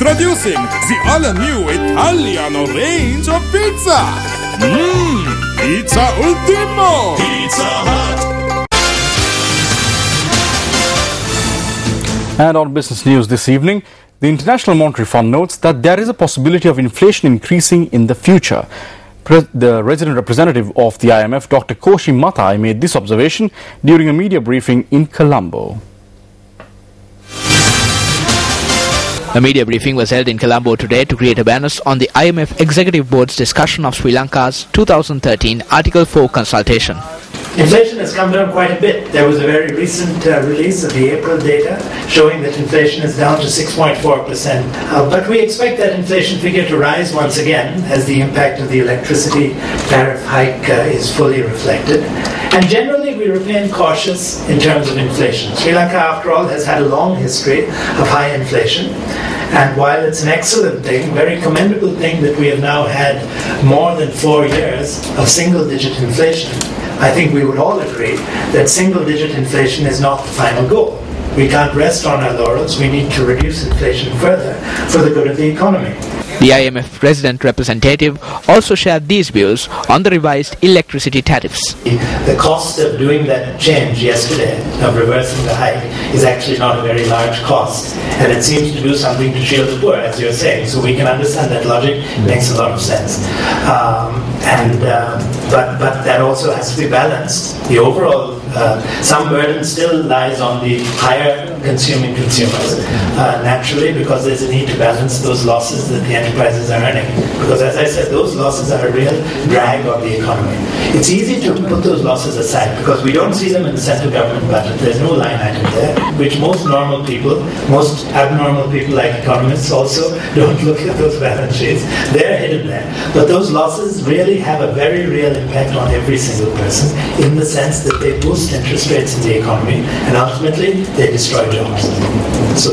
Introducing the all-new Italiano range of pizza. Pizza Ultimo. Pizza Hut. And on business news this evening, the International Monetary Fund notes that there is a possibility of inflation increasing in the future. The resident representative of the IMF, Dr. Koshy made this observation during a media briefing in Colombo. A media briefing was held in Colombo today to create awareness on the IMF Executive Board's discussion of Sri Lanka's 2013 Article 4 consultation. Inflation has come down quite a bit. There was a very recent release of the April data showing that inflation is down to 6.4%. But we expect that inflation figure to rise once again as the impact of the electricity tariff hike is fully reflected. And generally we remain cautious in terms of inflation. Sri Lanka, after all, has had a long history of high inflation. And while it's an excellent thing, very commendable thing that we have now had more than 4 years of single-digit inflation, I think we would all agree that single-digit inflation is not the final goal. We can't rest on our laurels. We need to reduce inflation further for the good of the economy. The IMF resident representative also shared these views on the revised electricity tariffs. The cost of doing that change yesterday, of reversing the hike, is actually not a very large cost. And it seems to do something to shield the poor, as you're saying. So we can understand that logic. It makes a lot of sense. But that also has to be balanced. The overall, some burden still lies on the higher consuming consumers, naturally, because there's a need to balance those losses that the enterprises are earning. Because as I said, those losses are a real drag on the economy. It's easy to put those losses aside because we don't see them in the central government budget. There's no line item there, which most normal people, most abnormal people like economists also don't look at those balance sheets. They're hidden there. But those losses really have a very real impact on every single person in the sense that they boost interest rates in the economy and ultimately they destroy jobs. So